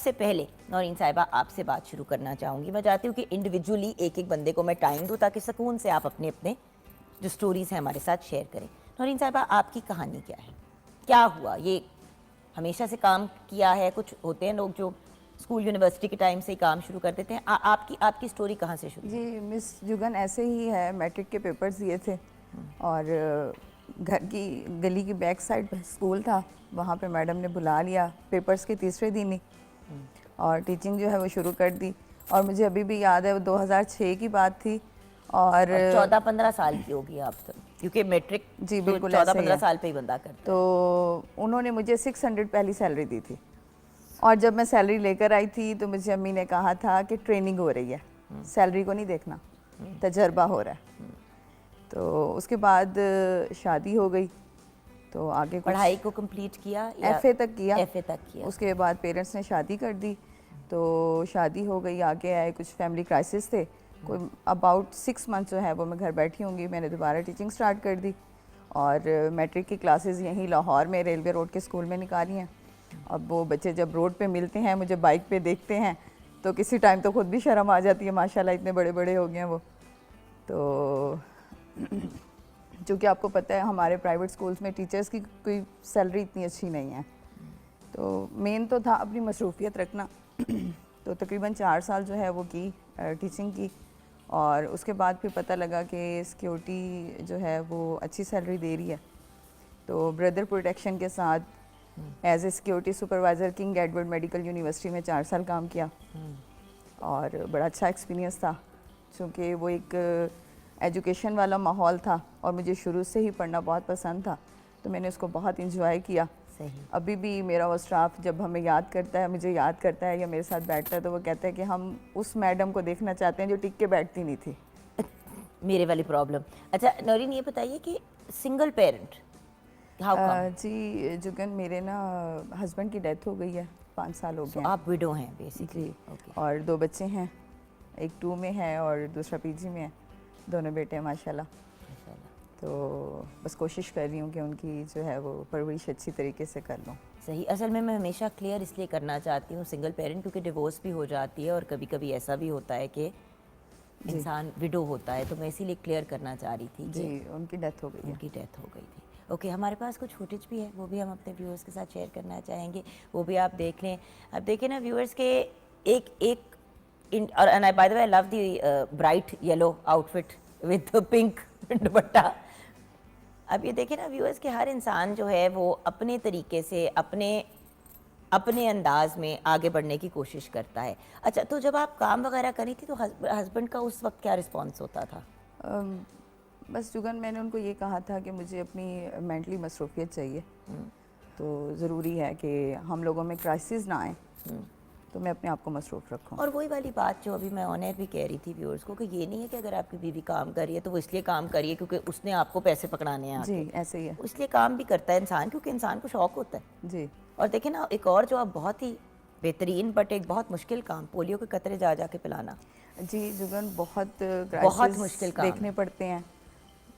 सबसे पहले नौरीन साहिबा आपसे बात शुरू करना चाहूँगी। मैं चाहती हूँ कि इंडिविजुअली एक एक बंदे को मैं टाइम दूँ ताकि सुकून से आप अपने अपने जो स्टोरीज़ हैं हमारे साथ शेयर करें। नौरीन साहिबा, आपकी कहानी क्या है? क्या हुआ? ये हमेशा से काम किया है? कुछ होते हैं लोग जो स्कूल यूनिवर्सिटी के टाइम से ही काम शुरू कर देते हैं। आपकी स्टोरी कहाँ से शुरू? जी मिस जुगन, ऐसे ही है। मैट्रिक के पेपर्स दिए थे और घर की गली की बैक साइड पे स्कूल था, वहाँ पे मैडम ने बुला लिया पेपर्स के तीसरे दिन ही, और टीचिंग जो है वो शुरू कर दी। और मुझे अभी भी याद है वो 2006 की बात थी और 14-15 साल की होगी आप तो, क्योंकि मैट्रिक जी तो बिल्कुल ऐसे ही 14-15 है। साल पे ही बंदा करता है। तो उन्होंने मुझे 600 पहली सैलरी दी थी, और जब मैं सैलरी लेकर आई थी तो मुझे अम्मी ने कहा था कि ट्रेनिंग हो रही है, सैलरी को नहीं देखना, तजर्बा हो रहा है। तो उसके बाद शादी हो गई, तो आगे पढ़ाई को कंप्लीट किया या एफए तक किया। एफए तक किया। उसके बाद पेरेंट्स ने शादी कर दी, तो शादी हो गई, आगे आए कुछ फैमिली क्राइसिस थे। कोई अबाउट 6 मंथ जो है वो मैं घर बैठी होंगी, मैंने दोबारा टीचिंग स्टार्ट कर दी और मैट्रिक की क्लासेस यहीं लाहौर में रेलवे रोड के स्कूल में निकाली हैं। अब वो बच्चे जब रोड पे मिलते हैं, मुझे बाइक पे देखते हैं, तो किसी टाइम तो खुद भी शर्म आ जाती है, माशाल्लाह इतने बड़े बड़े हो गए हैं वो। तो चूँकि आपको पता है हमारे प्राइवेट स्कूल्स में टीचर्स की कोई सैलरी इतनी अच्छी नहीं है, तो मेन तो था अपनी मसरूफियत रखना। तो तकरीबन 4 साल जो है वो की टीचिंग की, और उसके बाद फिर पता लगा कि सिक्योरिटी जो है वो अच्छी सैलरी दे रही है। तो ब्रदर प्रोटेक्शन के साथ as a security supervisor King Edward medical university में 4 साल काम किया, और बड़ा अच्छा एक्सपीरियंस था, क्योंकि वो एक एजुकेशन वाला माहौल था और मुझे शुरू से ही पढ़ना बहुत पसंद था, तो मैंने उसको बहुत इंजॉय किया। सही। अभी भी मेरा वो स्टाफ जब हमें याद करता है, मुझे याद करता है या मेरे साथ बैठता है, तो वो कहता है कि हम उस मैडम को देखना चाहते हैं जो टिक के बैठती नहीं थी। मेरे वाली प्रॉब्लम। अच्छा नौरीन, ये बताइए कि सिंगल पेरेंट हाउ कम? जी जुगन, मेरे ना हस्बैंड की डेथ हो गई है, 5 साल हो गए हैं। आप विडो हैं बेसिकली? जी, ओके। और 2 बच्चे हैं, एक 2 में है और दूसरा पीजी में है, दोनों बेटे हैं माशाल्लाह। तो बस कोशिश कर रही हूँ कि उनकी जो है वो परवरिश अच्छी तरीके से कर लूँ। सही। असल में मैं हमेशा क्लियर इसलिए करना चाहती हूँ सिंगल पेरेंट, क्योंकि डिवोर्स भी हो जाती है और कभी कभी ऐसा भी होता है कि इंसान विडो होता है, तो मैं इसीलिए क्लियर करना चाह रही थी कि जी उनकी डेथ हो गई है। उनकी डेथ हो गई थी। ओके, हमारे पास कुछ फुटेज भी है, वो भी हम अपने व्यूअर्स के साथ शेयर करना चाहेंगे, वो भी आप देख लें। अब देखिए ना व्यूअर्स के एक एक और and I by the way I love the bright yellow outfit with pink दुपट्टा। अब ये देखिए ना व्यूअर्स के हर इंसान जो है वो अपने तरीके से अपने अंदाज में आगे बढ़ने की कोशिश करता है। अच्छा, तो जब आप काम वगैरह करी थी तो हस्बैंड का उस वक्त क्या रिस्पॉन्स होता था? बस जुगन, मैंने उनको ये कहा था कि मुझे अपनी मेंटली मसरूफियत चाहिए, तो ज़रूरी है कि हम लोगों में क्राइसिस ना आए, तो मैं अपने आप को मसरूफ़ रखूँ। और वही वाली बात जो अभी मैं ऑन एयर भी कह रही थी व्यूअर्स को कि ये नहीं है कि अगर आपकी बीवी काम कर रही है तो वो इसलिए काम कर रही है क्योंकि उसने आपको पैसे पकड़ाने हैं आके। जी ऐसे ही है। इसलिए काम भी करता है इंसान क्योंकि इंसान को शौक होता है। जी और देखिए ना, एक और जो आप बहुत ही बेहतरीन बट एक बहुत मुश्किल काम, पोलियो के कतरे जा जा के पिलाना। जी जुगन, बहुत बहुत मुश्किल काम देखने पड़ते हैं,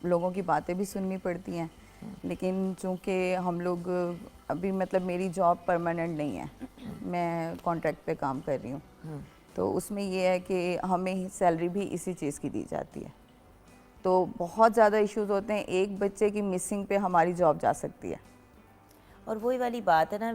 लोगों की बातें भी सुननी पड़ती हैं, लेकिन चूंकि हम लोग अभी मतलब मेरी जॉब परमानेंट नहीं है, मैं कॉन्ट्रैक्ट पे काम कर रही हूँ, तो उसमें ये है कि हमें सैलरी भी इसी चीज़ की दी जाती है, तो बहुत ज़्यादा इश्यूज होते हैं, एक बच्चे की मिसिंग पे हमारी जॉब जा सकती है। और वही वाली बात है ना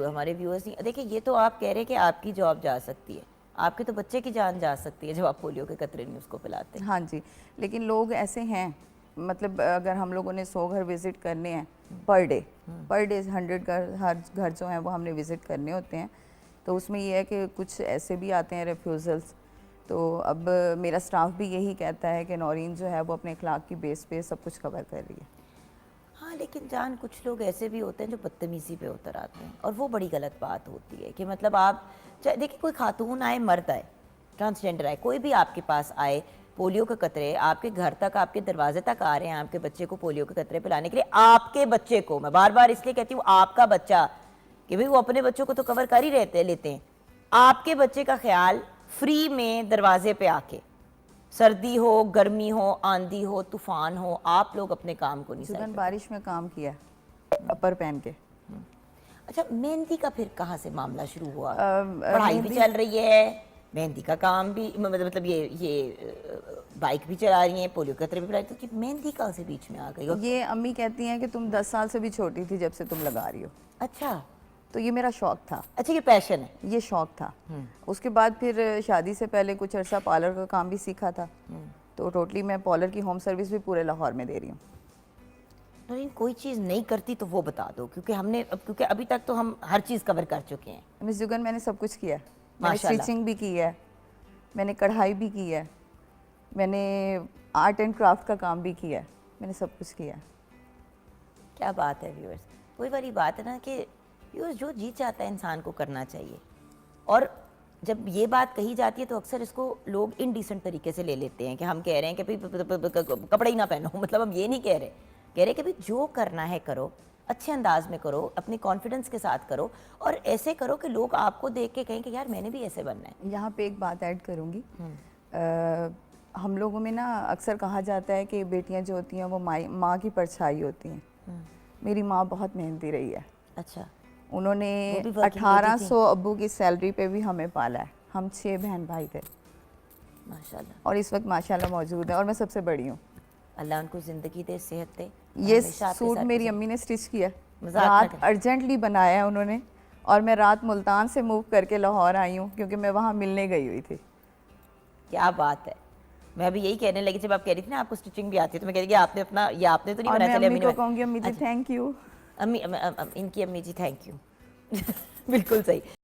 हमारे व्यूअर्स नहीं देखिए, ये तो आप कह रहे हैं कि आपकी जॉब जा सकती है, आपके तो बच्चे की जान जा सकती है जब आप पोलियो के कतरे नहीं उसको पिलाते। हाँ जी, लेकिन लोग ऐसे हैं, मतलब अगर हम लोगों ने 100 घर विज़िट करने हैं पर डे 100 घर, हर घर जो हैं वो हमने विज़िट करने होते हैं, तो उसमें ये है कि कुछ ऐसे भी आते हैं रिफ्यूज़ल्स। तो अब मेरा स्टाफ भी यही कहता है कि नौरीन जो है वो अपने अखलाक की बेस पे सब कुछ कवर कर रही है। हाँ, लेकिन जान कुछ लोग ऐसे भी होते हैं जो बदतमीज़ी पे उतर आते हैं, और वो बड़ी गलत बात होती है कि मतलब आप चाहे देखिए कोई खातून आए, मर्द आए, ट्रांसजेंडर आए, कोई भी आपके पास आए, पोलियो के कतरे आपके घर तक, आपके दरवाजे तक आ रहे हैं आपके बच्चे को पोलियो के कतरे पिलाने के लिए, आपके बच्चे को, मैं बार बार इसलिए कहती हूँ आपका बच्चा, कि भाई वो अपने बच्चों को तो कवर कर ही लेते हैं, आपके बच्चे का ख्याल फ्री में दरवाजे पे आके, सर्दी हो, गर्मी हो, आंधी हो, तूफान हो, आप लोग अपने काम को नहीं जुगन, सर। बारिश में काम किया अपर पहन के। अच्छा, मेहंदी का फिर कहाँ से मामला शुरू हुआ? पढ़ाई भी मेहंदी- चल रही है, मेहंदी का काम भी, मतलब बाइक भी चला रही हैं, पोलियो कतरे भी पिलाई, तो कि मेहंदी कहाँ से बीच में आ गई? ये अम्मी कहती हैं कि तुम 10 साल से भी छोटी थी जब से तुम लगा रही हो। अच्छा तो ये मेरा शौक था, अच्छा, ये पैशन है। ये शौक था। उसके बाद फिर शादी से पहले कुछ अरसा पार्लर का काम भी सीखा था। तो टोटली मैं पार्लर की होम सर्विस भी पूरे लाहौर में दे रही हूँ। लेकिन कोई चीज़ नहीं करती तो वो बता दो, क्योंकि अभी तक तो हम हर चीज़ कवर कर चुके हैं। मिस जुगन, मैंने सब कुछ किया है। मैंने माशाल्लाह। स्टिचिंग भी की है, मैंने कढ़ाई भी की है, मैंने आर्ट एंड क्राफ्ट का काम भी किया है, मैंने सब कुछ किया है। क्या बात है व्यूअर्स, वही वाली बात है ना कि व्यूअर्स जो जी चाहता है इंसान को करना चाहिए। और जब ये बात कही जाती है तो अक्सर इसको लोग इनडिसेंट तरीके से ले लेते हैं कि हम कह रहे हैं कि भाई कपड़े ही ना पहनो। मतलब हम ये नहीं कह रहे कि भाई जो करना है करो, अच्छे अंदाज में करो, अपने कॉन्फिडेंस के साथ करो, और ऐसे करो कि लोग आपको देख के कहें कि यार मैंने भी ऐसे बनना है। यहाँ पे एक बात ऐड करूँगी। हम लोगों में ना अक्सर कहा जाता है कि बेटियाँ जो होती हैं वो माँ की परछाई होती हैं। मेरी माँ बहुत मेहनती रही है। अच्छा, उन्होंने वो भी working lady थी? 1800 अब्बू की सैलरी पे भी हमें पाला है। हम 6 बहन भाई थे माशाल्लाह। और इस वक्त माशाल्लाह मौजूद है और मैं सबसे बड़ी हूँ। अल्लाह उनको ज़िंदगी दे, सेहत दे। ये हमेशा आपके सूट साथ मेरी गुजरे। अम्मी ने स्टिच किया, मजाक ना रात करें। अर्जेंटली बनाया है उन्होंने, और मैं रात मुल्तान से मूव करके लाहौर आई हूँ क्योंकि मैं वहाँ मिलने गई हुई थी। क्या बात है। मैं अभी यही कहने लगी, जब आप कह रही थी ना आपको स्टिचिंग भी आती है, तो मैं कह रही कि आपने अपना, ये आपने तो नहीं और बनाया, मैं चले अम्मी अम्मी को ने। कहूँगी अम्मी जी अच्छा, थैंक यू। इनकी अम्मी जी थैंक यू। बिल्कुल सही।